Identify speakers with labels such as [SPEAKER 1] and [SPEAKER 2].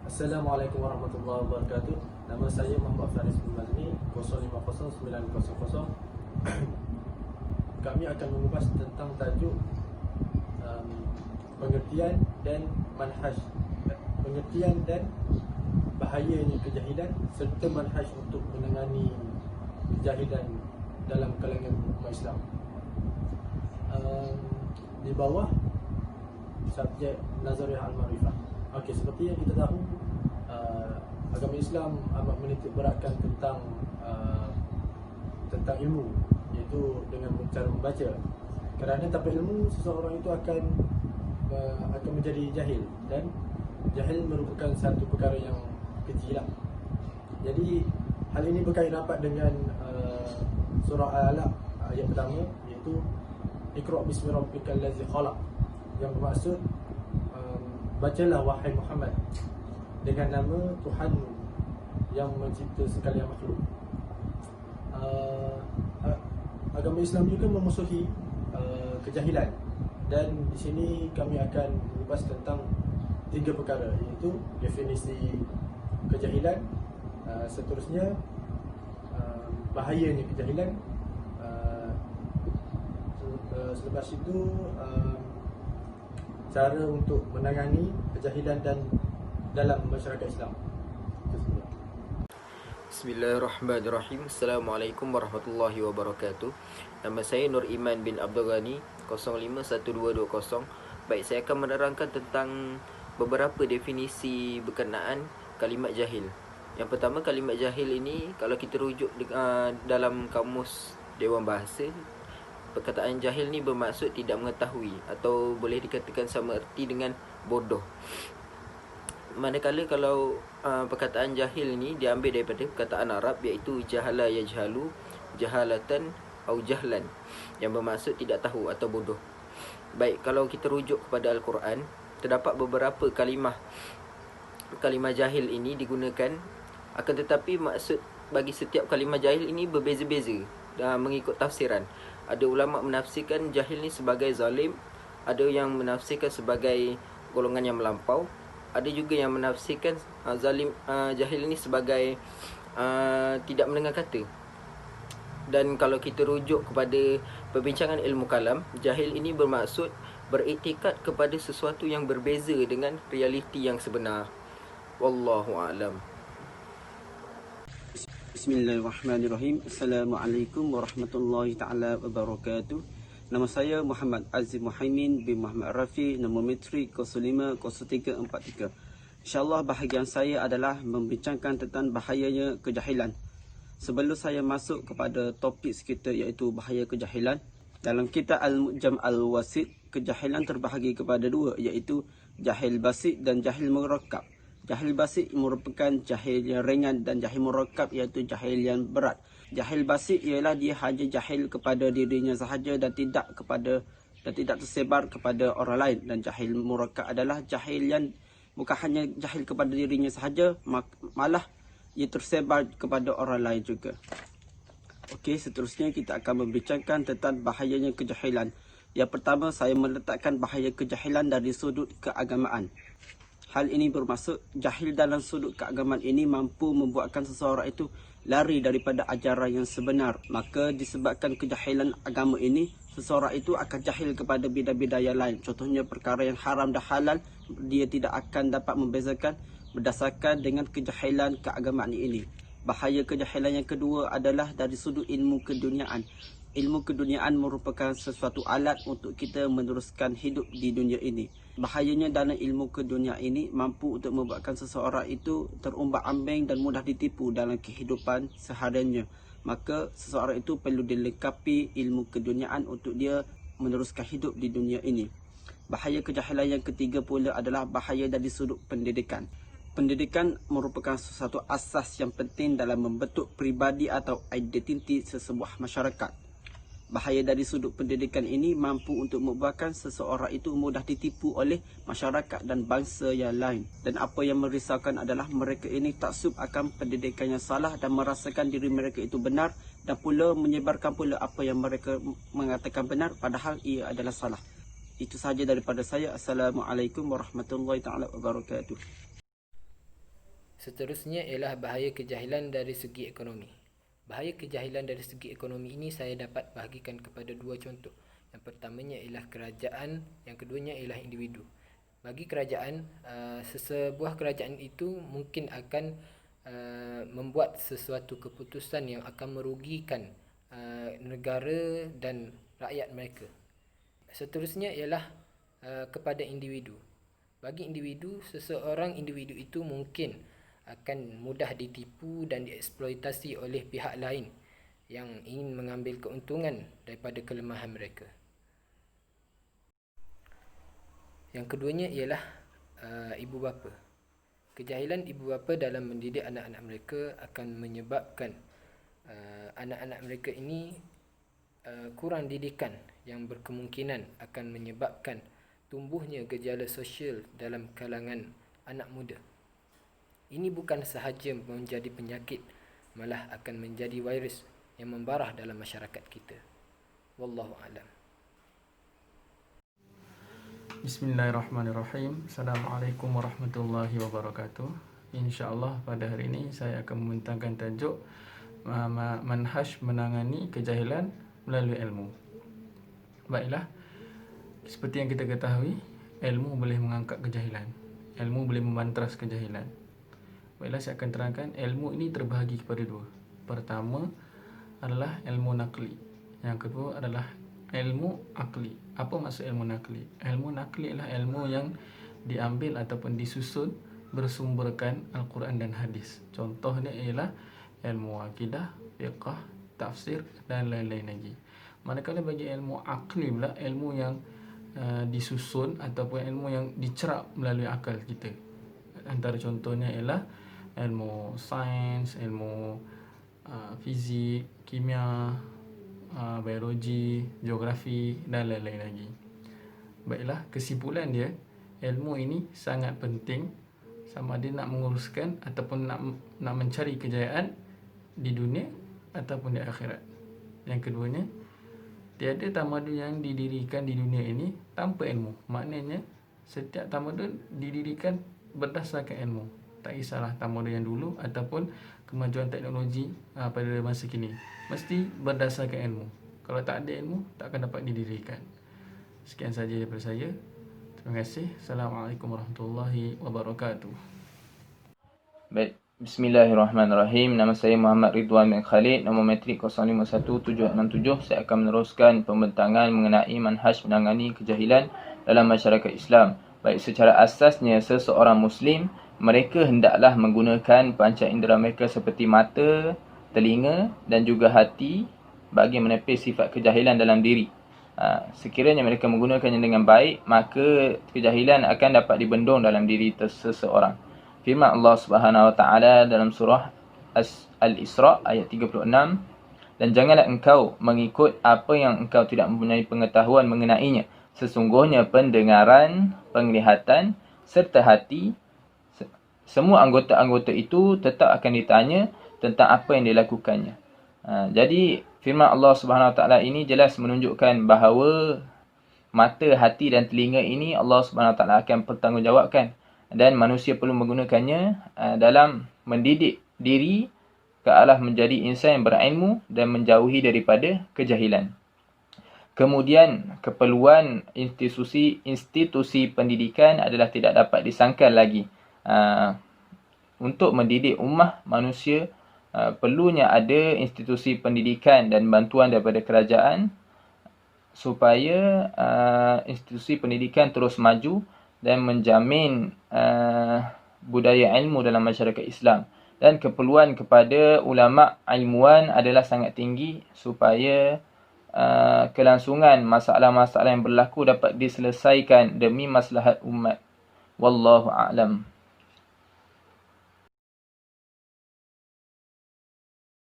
[SPEAKER 1] Assalamualaikum warahmatullahi wabarakatuh. Nama saya Muhammad Faris bin Mazmi, 050900. Kami akan mengupas tentang tajuk pengertian dan manhaj, pengertian dan bahayanya kejahilan serta manhaj untuk menangani kejahilan dalam kalangan umat Islam. Di bawah subjek Nazariyah Al-Ma'rifah. Okey, seperti yang kita tahu, agama Islam amat menitik beratkan tentang ilmu, iaitu dengan cara membaca. Kerana tanpa ilmu, seseorang itu akan menjadi jahil, dan jahil merupakan satu perkara yang kecil lah. Jadi hal ini berkait rapat dengan surah Al-Alaq ayat pertama, iaitu Iqra' bismi rabbikal ladzi khalaq, yang bermaksud bacalah wahai Muhammad dengan nama Tuhanmu yang mencipta sekalian makhluk. Agama Islam juga memusuhi kejahilan, dan di sini kami akan mengupas tentang 3 perkara, iaitu definisi kejahilan, seterusnya bahayanya kejahilan, selepas itu cara untuk menangani kejahilan dan dalam masyarakat Islam.
[SPEAKER 2] Bismillahirrahmanirrahim. Assalamualaikum warahmatullahi wabarakatuh. Nama saya Nur Iman bin Abdul Ghani, 051220. Baik, saya akan menerangkan tentang beberapa definisi berkenaan kalimat jahil. Yang pertama, kalimat jahil ini kalau kita rujuk dalam kamus Dewan Bahasa, perkataan jahil ni bermaksud tidak mengetahui, atau boleh dikatakan sama erti dengan bodoh. Manakala kalau perkataan jahil ni diambil daripada perkataan Arab, iaitu jahala yajhalu, jahalatan atau jahlan, yang bermaksud tidak tahu atau bodoh. Baik, kalau kita rujuk kepada Al-Quran, terdapat beberapa kalimah jahil ini digunakan, akan tetapi maksud bagi setiap kalimah jahil ini berbeza-beza mengikut tafsiran. Ada ulama menafsirkan jahil ni sebagai zalim, ada yang menafsirkan sebagai golongan yang melampau, ada juga yang menafsirkan jahil ni sebagai tidak mendengar kata. Dan kalau kita rujuk kepada perbincangan ilmu kalam, jahil ini bermaksud beriktikad kepada sesuatu yang berbeza dengan realiti yang sebenar. Wallahu a'lam.
[SPEAKER 3] Bismillahirrahmanirrahim. Assalamualaikum warahmatullahi ta'ala wabarakatuh. Nama saya Muhammad Azim Muhaimin bin Muhammad Rafi, nombor metrik 050343. InsyaAllah bahagian saya adalah membincangkan tentang bahayanya kejahilan. Sebelum saya masuk kepada topik kita, iaitu bahaya kejahilan, dalam kitab Al-Mu'jam Al-Wasit, kejahilan terbahagi kepada 2, iaitu jahil basit dan jahil murakkab. Jahil basit merupakan jahil yang ringan, dan jahil murakkab iaitu jahil yang berat. Jahil basit ialah dia hanya jahil kepada dirinya sahaja dan tidak tersebar kepada orang lain. Dan jahil murakkab adalah jahil yang bukan hanya jahil kepada dirinya sahaja, malah ia tersebar kepada orang lain juga. Okey, seterusnya kita akan membincangkan tentang bahayanya kejahilan. Yang pertama, saya meletakkan bahaya kejahilan dari sudut keagamaan. Hal ini bermaksud jahil dalam sudut keagamaan ini mampu membuatkan seseorang itu lari daripada ajaran yang sebenar. Maka disebabkan kejahilan agama ini, seseorang itu akan jahil kepada bidang-bidang yang lain. Contohnya perkara yang haram dan halal, dia tidak akan dapat membezakan berdasarkan dengan kejahilan keagamaan ini. Bahaya kejahilan yang kedua adalah dari sudut ilmu keduniaan. Ilmu keduniaan merupakan sesuatu alat untuk kita meneruskan hidup di dunia ini. Bahayanya dalam ilmu keduniaan ini mampu untuk membuatkan seseorang itu terumbang-ambing dan mudah ditipu dalam kehidupan sehariannya. Maka seseorang itu perlu dilengkapi ilmu keduniaan untuk dia meneruskan hidup di dunia ini. Bahaya kejahilan yang ketiga pula adalah bahaya dari sudut pendidikan. Pendidikan merupakan sesuatu asas yang penting dalam membentuk pribadi atau identiti sesebuah masyarakat. Bahaya dari sudut pendidikan ini mampu untuk membuatkan seseorang itu mudah ditipu oleh masyarakat dan bangsa yang lain. Dan apa yang merisaukan adalah mereka ini taksub akan pendidikan yang salah dan merasakan diri mereka itu benar, dan pula menyebarkan pula apa yang mereka mengatakan benar padahal ia adalah salah. Itu sahaja daripada saya. Assalamualaikum warahmatullahi taala wabarakatuh.
[SPEAKER 2] Seterusnya ialah bahaya kejahilan dari segi ekonomi. Bahaya kejahilan dari segi ekonomi ini saya dapat bahagikan kepada dua contoh. Yang pertamanya ialah kerajaan, yang keduanya ialah individu. Bagi kerajaan, sesebuah kerajaan itu mungkin akan membuat sesuatu keputusan yang akan merugikan negara dan rakyat mereka. Seterusnya ialah kepada individu. Bagi individu, seseorang individu itu mungkin akan mudah ditipu dan dieksploitasi oleh pihak lain yang ingin mengambil keuntungan daripada kelemahan mereka. Yang keduanya ialah ibu bapa. Kejahilan ibu bapa dalam mendidik anak-anak mereka akan menyebabkan anak-anak mereka ini kurang didikan, yang berkemungkinan akan menyebabkan tumbuhnya gejala sosial dalam kalangan anak muda. Ini bukan sahaja menjadi penyakit, malah akan menjadi virus yang membarah dalam masyarakat kita. Wallahu a'lam.
[SPEAKER 4] Bismillahirrahmanirrahim. Assalamualaikum warahmatullahi wabarakatuh. InsyaAllah pada hari ini saya akan membentangkan tajuk manhaj menangani kejahilan melalui ilmu. Baiklah, seperti yang kita ketahui, ilmu boleh mengangkat kejahilan, ilmu boleh membantras kejahilan. Baiklah, saya akan terangkan ilmu ini terbahagi kepada dua. Pertama adalah ilmu nakli, yang kedua adalah ilmu akli. Apa maksud ilmu nakli? Ilmu nakli adalah ilmu yang diambil ataupun disusun bersumberkan Al-Quran dan hadis. Contohnya ialah ilmu akidah, fiqh, tafsir dan lain-lain lagi. Manakala bagi ilmu akli pula, ilmu yang disusun ataupun ilmu yang dicerap melalui akal kita. Antara contohnya ialah ilmu sains, ilmu fizik, kimia, biologi, geografi dan lain-lain lagi. Baiklah, kesimpulan dia, ilmu ini sangat penting sama ada nak menguruskan ataupun nak mencari kejayaan di dunia ataupun di akhirat. Yang keduanya, tiada tamadun yang didirikan di dunia ini tanpa ilmu. Maknanya setiap tamadun didirikan berdasarkan ilmu. Tak kisahlah tamadun yang dulu ataupun kemajuan teknologi pada masa kini, mesti berdasarkan ilmu. Kalau tak ada ilmu, tak akan dapat didirikan. Sekian sahaja daripada saya. Terima kasih. Assalamualaikum warahmatullahi wabarakatuh.
[SPEAKER 2] Baik, bismillahirrahmanirrahim. Nama saya Muhammad Ridwan bin Khalid, nombor metrik 051767. Saya akan meneruskan pembentangan mengenai manhaj menangani kejahilan dalam masyarakat Islam. Baik, secara asasnya seseorang Muslim, mereka hendaklah menggunakan panca indera mereka seperti mata, telinga dan juga hati bagi menepis sifat kejahilan dalam diri. Sekiranya mereka menggunakannya dengan baik, maka kejahilan akan dapat dibendung dalam diri seseorang. Firman Allah Subhanahu Wa Taala dalam surah Al-Isra ayat 36, dan janganlah engkau mengikut apa yang engkau tidak mempunyai pengetahuan mengenainya. Sesungguhnya pendengaran, penglihatan serta hati, semua anggota-anggota itu tetap akan ditanya tentang apa yang dilakukannya. Jadi firman Allah Subhanahu Wa Taala ini jelas menunjukkan bahawa mata, hati dan telinga ini Allah Subhanahu Wa Taala akan pertanggungjawabkan, dan manusia perlu menggunakannya dalam mendidik diri ke arah menjadi insan yang berilmu dan menjauhi daripada kejahilan. Kemudian keperluan institusi pendidikan adalah tidak dapat disangkal lagi. Untuk mendidik ummah manusia, perlunya ada institusi pendidikan dan bantuan daripada kerajaan supaya institusi pendidikan terus maju dan menjamin budaya ilmu dalam masyarakat Islam. Dan keperluan kepada ulama' ilmuwan adalah sangat tinggi supaya kelangsungan masalah-masalah yang berlaku dapat diselesaikan demi maslahat umat. Wallahu a'lam.